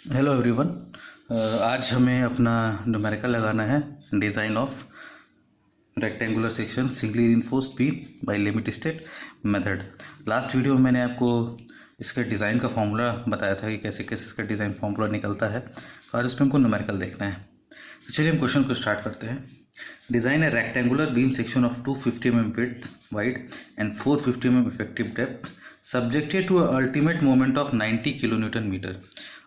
Hello everyone. आज हमें अपना न्यूमेरिकल लगाना है design of rectangular section singly reinforced beam by limit state method. Last video में मैंने आपको इसके डिज़ाइन का फॉर्मूला बताया था कि कैसे कैसे इसका डिज़ाइन फॉर्मूला निकलता है। तो आज इसमें हमको न्यूमेरिकल देखना है। तो चलिए हम क्वेश्चन को स्टार्ट करते हैं। Design A rectangular beam section of 250 mm width wide and 450 mm effective depth subjected to a ultimate moment of 90 kilonewton meter।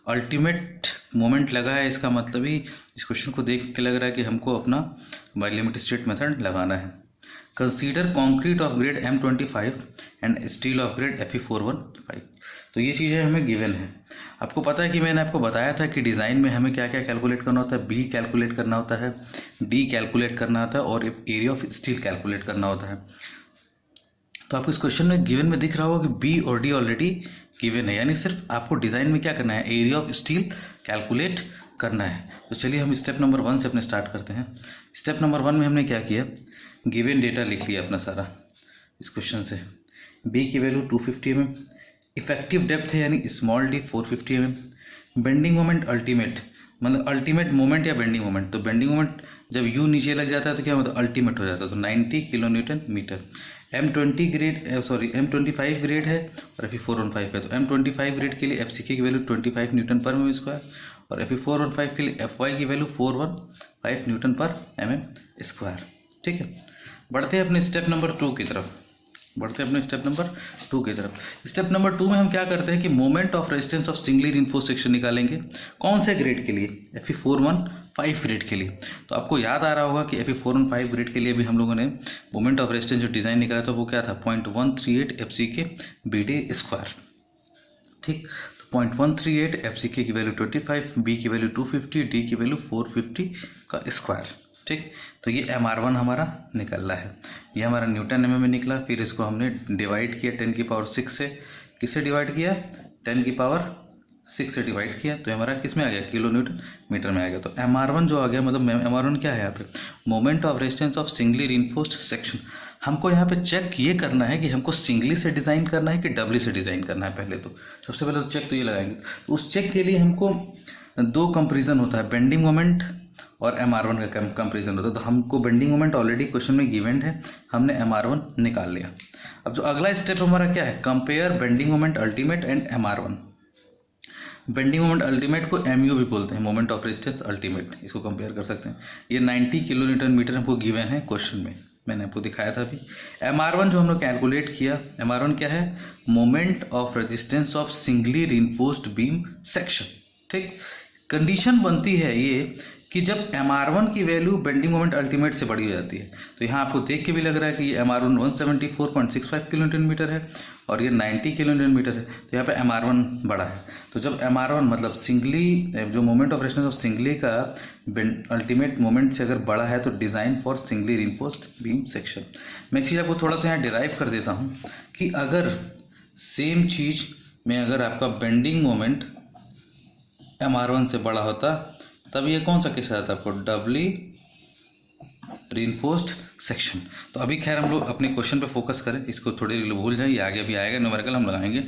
Ultimate moment लगा है, इसका मतलब ही इस क्वेश्चन को देख के लग रहा है कि हमको अपना बाय लिमिट स्टेट मेथड लगाना है। Consider concrete of grade M25 and steel of grade Fe415। तो ये चीज़ें हमें गिवन है। आपको पता है कि मैंने आपको बताया था कि डिज़ाइन में हमें क्या क्या कैलकुलेट करना होता है। बी कैलकुलेट करना होता है, डी कैलकुलेट करना होता है और एरिया ऑफ स्टील कैलकुलेट करना होता है। तो आपको इस क्वेश्चन में गिवन में दिख रहा होगा कि बी और डी ऑलरेडी गिवन है, यानी सिर्फ आपको डिज़ाइन में क्या करना है, एरिया ऑफ स्टील कैलकुलेट करना है। तो चलिए हम स्टेप नंबर 1 से अपने स्टार्ट करते हैं। स्टेप नंबर 1 में हमने क्या किया, गिवन डेटा लिख लिया अपना सारा इस क्वेश्चन से। बी की वैल्यू 250 mm, इफेक्टिव डेप्थ है यानी small D 450 mm, bending moment ultimate मतलब अल्टीमेट मोमेंट या बेंडिंग मोमेंट। तो बेंडिंग मोमेंट जब यू नीचे लग जाता है तो क्या मतलब अल्टीमेट हो जाता है, तो 90 किलोन्यूटन मीटर। M25 ग्रेड है और Fe415 है। तो M25 ग्रेड के लिए FCK की वैल्यू 25 न्यूटन पर mm स्क्वायर और Fe415 के लिए FY की वैल्यू 415 न्यूटन पर mm स्क्वायर। ठीक है, बढ़ते हैं अपने स्टेप नंबर 2 की तरफ। स्टेप नंबर 2 में हम क्या करते हैं कि moment of resistance of singly reinforced section निकालेंगे। कौन से ग्रेड के लिए, Fe415 ग्रेड के लिए। तो आपको याद आ रहा होगा कि Fe415 ग्रेड के लिए भी हम लोगों ने मोमेंट ऑफ रेजिस्टेंस जो डिज़ाइन निकाला था वो क्या था, 0.138 FCK BD स्क्वायर। ठीक, तो 0.138 FCK की वैल्यू 25, बी की वैल्यू 250, डी की वैल्यू 450 का स्क्वायर। ठीक, तो ये MR1 हमारा निकल रहा है, ये हमारा न्यूटन mm में निकला। फिर इसको हमने डिवाइड किया 10 की पावर 6 से। किससे डिवाइड किया, 10 की पावर 6 से डिवाइड किया, तो हमारा किस में आ गया, किलो न्यूटन मीटर में आ गया। तो MR1 जो आ गया, मतलब MR1 क्या है यहाँ पे, moment of resistance of singly reinforced section. हमको यहाँ पे चेक ये करना है कि हमको सिंगली से डिज़ाइन करना है कि डबली से डिज़ाइन करना है। पहले तो सबसे पहले तो चेक तो ये लगाएंगे। तो उस चेक के लिए हमको दो कंपेरिजन होता है, बेंडिंग मोमेंट और MR1 का कंपेरिजन होता है। तो हमको बेंडिंग मोमेंट ऑलरेडी क्वेश्चन में गिवन है, हमने MR1 निकाल लिया। अब जो अगला स्टेप हमारा क्या है, compare bending moment ultimate and MR1। Bending moment ultimate को MU भी बोलते हैं, मोमेंट ऑफ रेजिस्टेंस अल्टीमेट, इसको कंपेयर कर सकते हैं। ये 90 किलो न्यूटन मीटर हमको गिवन है क्वेश्चन में, मैंने आपको दिखाया था अभी। MR1 जो हम लोग कैलकुलेट किया, MR1 क्या है, moment of resistance of singly reinforced beam section. ठीक, कंडीशन बनती है ये कि जब MR1 की वैल्यू बेंडिंग मोमेंट अल्टीमेट से बड़ी हो जाती है। तो यहाँ आपको देख के भी लग रहा है कि ये MR1 174.65 किलो न्यूटन मीटर है और ये 90 किलो न्यूटन मीटर है। तो यहाँ पे MR1 बड़ा है। तो जब MR1 मतलब सिंगली जो moment of resistance of singly का अल्टीमेट मोमेंट से अगर बड़ा है तो design for singly reinforced beam section. मैं एक चीज़ आपको थोड़ा सा यहाँ डिराइव कर देता हूँ कि अगर सेम चीज़ में अगर आपका बेंडिंग मोमेंट MR1 से बड़ा होता तब ये कौन सा केस आता है आपको, डबली रिइंफोर्स्ड सेक्शन। तो अभी खैर हम लोग अपने क्वेश्चन पे फोकस करें, इसको थोड़ी भूल जाए, ये आगे भी आएगा, न्यूमेरिकल हम लगाएंगे।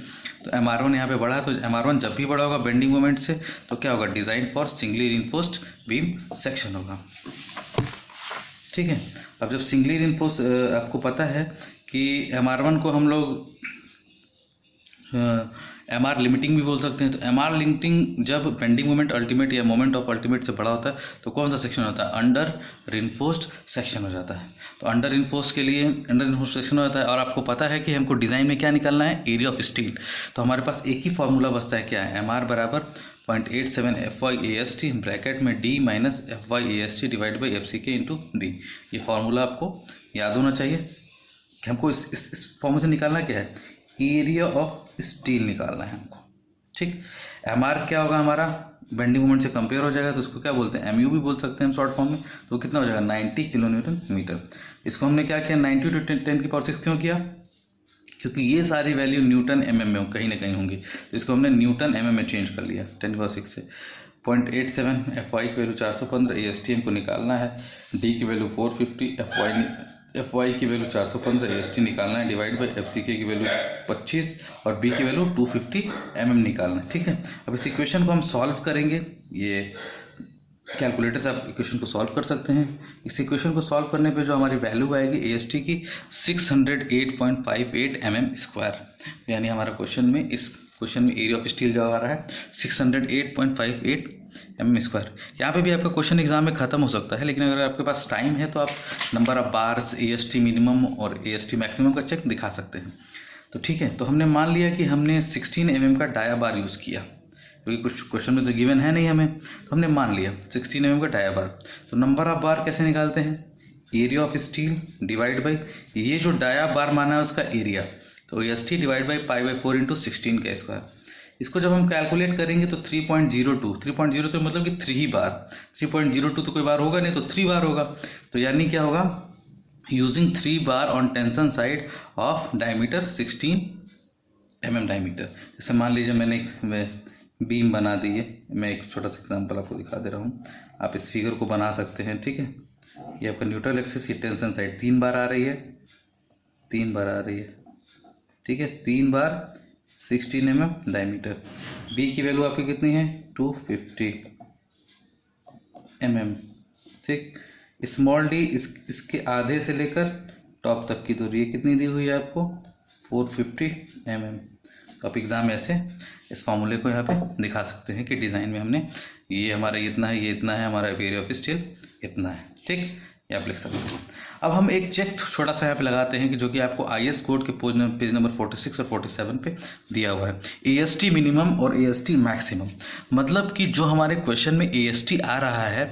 तो MR1 यहाँ पे बड़ा है, तो MR1 जब भी बड़ा होगा बेंडिंग मोमेंट से तो क्या होगा, design for singly reinforced beam section होगा। ठीक है, अब जब सिंगली रिइंफोर्स आपको पता है कि MR1 को हम लोग MR लिमिटिंग भी बोल सकते हैं। तो MR लिमिटिंग जब बेंडिंग मोमेंट अल्टीमेट या मोमेंट ऑफ अल्टीमेट से बड़ा होता है तो कौन सा सेक्शन होता है, अंडर रिइंफोर्स्ड सेक्शन हो जाता है। तो अंडर रिइंफोर्स्ड के लिए अंडर रिइंफोर्स्ड सेक्शन होता है। और आपको पता है कि हमको डिज़ाइन में क्या निकालना है, एरिया ऑफ स्टील। तो हमारे पास एक ही फॉर्मूला बचता है, क्या है, MR बराबर 0.87 FY/AST ब्रैकेट में D minus FY/AST divide by FCK into D। ये फॉर्मूला आपको याद होना चाहिए कि हमको इस फॉर्मूले से निकालना क्या है, एरिया ऑफ स्टील निकालना है हमको। ठीक, MR क्या होगा हमारा, बेंडिंग मोमेंट से कंपेयर हो जाएगा, तो उसको क्या बोलते हैं, MU भी बोल सकते हैं हम शॉर्ट फॉर्म में। तो कितना हो जाएगा, 90 किलो न्यूटन मीटर। इसको हमने क्या किया, 90 to 10 की पावर 6 क्यों किया, क्योंकि ये सारी वैल्यू न्यूटन mm में कहीं ना कहीं होंगी। तो इसको हमने न्यूटन mm में चेंज कर लिया 10 की पावर 6 से। 0.87 FY की वैल्यू 415, AST हमको निकालना है, D की वैल्यू 450, FY एफ वाई की वैल्यू 415 ए एस टी निकालना है, डिवाइड बाई एफ सी के की वैल्यू 25 और बी की वैल्यू 250 निकालना है। ठीक है, अब इस इक्वेशन को हम सॉल्व करेंगे। ये कैलकुलेटर से आप इक्वेशन को सॉल्व कर सकते हैं। इस इक्वेशन को सॉल्व करने पे जो हमारी वैल्यू आएगी ए एस टी की 608.58 mm²। यानी हमारा क्वेश्चन में इस क्वेश्चन में एरिया ऑफ स्टील जो आ रहा है 608.58 mm²। यहाँ पे भी आपका क्वेश्चन एग्जाम में खत्म हो सकता है, लेकिन अगर आपके पास टाइम है तो आप number of bars, A S T minimum और ए एस टी मैक्सिमम का चेक दिखा सकते हैं। तो ठीक है, तो हमने मान लिया कि हमने 16 mm का डाया बार यूज़ किया, क्योंकि कुछ क्वेश्चन में तो गिवन है नहीं हमें, तो हमने मान लिया 16 mm का डाया बार। तो नंबर ऑफ बार कैसे निकालते हैं, area of steel divide by ये जो डाया बार माना है उसका एरिया, तो S T divide by π/4 into 16 का स्क्वायर। इसको जब हम कैलकुलेट करेंगे तो 3.02 मतलब कि 3 बार, 3.02 तो कोई बार होगा नहीं, तो 3 बार होगा। तो यानी क्या होगा, using 3 bar on tension side of diameter 16 mm diameter. जैसे मान लीजिए मैंने एक बीम बना दी है, मैं एक छोटा सा एग्जांपल आपको दिखा दे रहा हूँ, आप इस फिगर को बना सकते हैं। ठीक है, ये आपका न्यूट्रल एक्सिस की टेंशन साइड 3 बार आ रही है, 3 बार आ रही है। ठीक है, 3 बार 16 mm डायमीटर। बी की वैल्यू आपकी कितनी है, 250 mm। ठीक, स्मॉल डी इसके आधे से लेकर टॉप तक की दूरी कितनी दी हुई है आपको, 450 mm। तो आप एग्ज़ाम में ऐसे इस फॉर्मूले को यहाँ पे दिखा सकते हैं कि डिज़ाइन में हमने ये हमारा इतना है, ये इतना है, हमारा एरिया ऑफ स्टील इतना है। ठीक, ये आप लिख सकते हैं। अब हम एक चेक छोटा सा यहाँ पे लगाते हैं कि जो कि आपको IS कोड के पेज नंबर 46 और 47 पे दिया हुआ है, AST मिनिमम और AST मैक्सिमम। मतलब कि जो हमारे क्वेश्चन में AST आ रहा है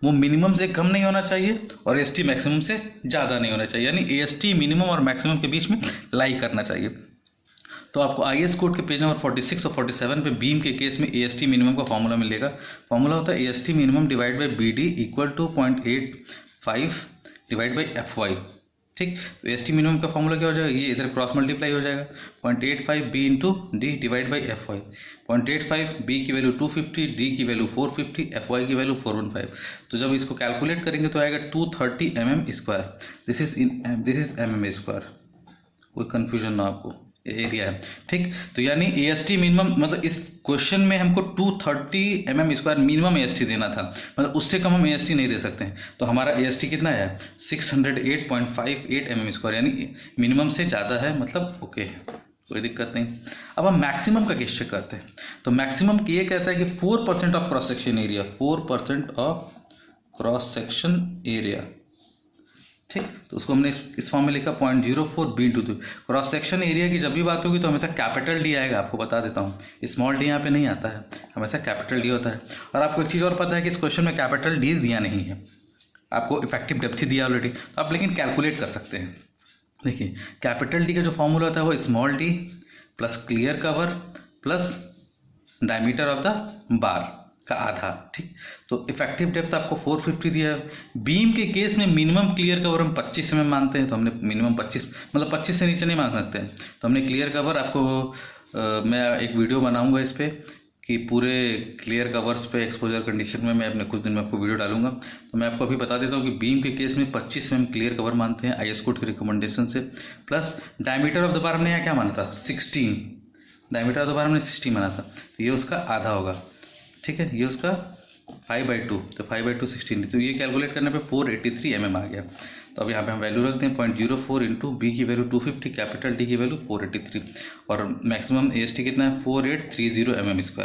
वो मिनिमम से कम नहीं होना चाहिए और AST मैक्सिमम से ज़्यादा नहीं होना चाहिए, यानी AST मिनिमम और मैक्सिमम के बीच में लाई करना चाहिए। तो आपको IS कोड के पेज नंबर 46 और 47 पे बीम के केस में AST मिनिमम का फॉर्मूला मिलेगा। फॉर्मूला होता है AST minimum divide by BD equal to 0.85 divide by FY। ठीक, तो AST मिनिमम का फॉर्मूला क्या हो जाएगा, ये इधर क्रॉस मल्टीप्लाई हो जाएगा, 0.85 B into D divide by FY। 0.85 B की वैल्यू 250, D की वैल्यू 450, FY की वैल्यू 415। तो जब इसको कैलकुलेट करेंगे तो आएगा 230 mm²। दिस इज mm², कोई कन्फ्यूजन ना आपको, एरिया है। ठीक, तो यानी AST मिनिमम मतलब इस क्वेश्चन में हमको 230 mm² मिनिमम AST देना था, मतलब उससे कम हम AST नहीं दे सकते हैं। तो हमारा AST कितना है, 608.58 mm², यानी मिनिमम से ज़्यादा है, मतलब ओके है, कोई दिक्कत नहीं। अब हम मैक्सिमम का केस चेक करते हैं। तो मैक्सिमम ये कहता है कि 4% of cross section area, 4% of cross section area. ठीक, तो उसको हमने इस फॉर्म में लिखा 0.04 B/2। क्रॉस सेक्शन एरिया की जब भी बात होगी तो हमेशा कैपिटल डी आएगा, आपको बता देता हूँ, स्मॉल डी यहाँ पे नहीं आता है, हमेशा कैपिटल डी होता है। और आपको एक चीज़ और पता है कि इस क्वेश्चन में कैपिटल डी दिया नहीं है, आपको इफेक्टिव डेप्थ ही दिया ऑलरेडी, तो आप लेकिन कैलकुलेट कर सकते हैं। देखिए, कैपिटल डी का जो फॉर्मूला होता है वो small D plus clear cover plus diameter of the bar का आधा। ठीक, तो इफेक्टिव डेप्थ आपको 450 दिया है। बीम के केस में मिनिमम क्लियर कवर हम 25 mm मानते हैं, तो हमने मिनिमम 25 मतलब 25 से नीचे नहीं मान सकते हैं, तो हमने क्लियर कवर आपको मैं एक वीडियो बनाऊंगा इस पर कि पूरे क्लियर कवर्स पे एक्सपोजर कंडीशन में मैं अपने कुछ दिन में आपको वीडियो डालूंगा। तो मैं आपको अभी बता देता हूँ कि बीम के केस में 25 mm क्लियर कवर मानते हैं IS कोड की रिकमेंडेशन से, plus diameter of the bar हमने यहाँ क्या माना था, 16, डायमीटर ऑफ द बार हमने 16 माना था, तो ये उसका आधा होगा। ठीक है, ये उसका 5/2, तो 5/2 16, तो ये कैलकुलेट करने पे 483 mm आ गया। तो अब यहाँ पे हम वैल्यू रखते हैं 0.04 इंटू बी की वैल्यू 250, कैपिटल डी की वैल्यू 483 और मैक्सिमम AST कितना है 4830 mm²।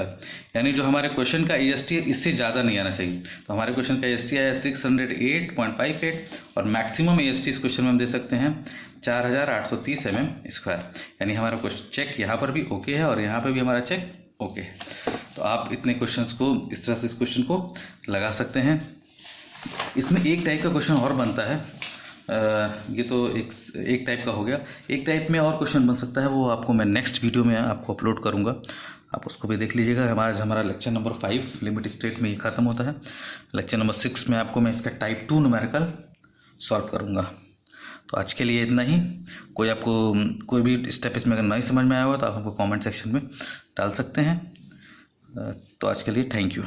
यानी जो हमारे क्वेश्चन का AST है इससे ज़्यादा नहीं आना चाहिए। तो हमारे क्वेश्चन का AST आया 608.58 और मैक्सिमम AST इस क्वेश्चन में हम दे सकते हैं 4830 mm²। यानी हमारा क्वेश्चन चेक यहाँ पर भी ओके है और यहाँ पर भी हमारा चेक ओके है। तो आप इतने क्वेश्चंस को इस तरह से इस क्वेश्चन को लगा सकते हैं। इसमें एक टाइप का क्वेश्चन और बनता है, ये तो एक टाइप का हो गया, एक टाइप में और क्वेश्चन बन सकता है, वो आपको मैं नेक्स्ट वीडियो में आपको अपलोड करूँगा, आप उसको भी देख लीजिएगा। हमारा लेक्चर नंबर 5 लिमिट स्टेट में ये ख़त्म होता है। लेक्चर नंबर 6 में आपको मैं इसका टाइप 2 न्यूमेरिकल सॉल्व करूँगा। तो आज के लिए इतना ही। आपको कोई भी स्टेप इसमें अगर नहीं समझ में आया हो तो आप हमको कमेंट सेक्शन में डाल सकते हैं। तो आज के लिए थैंक यू।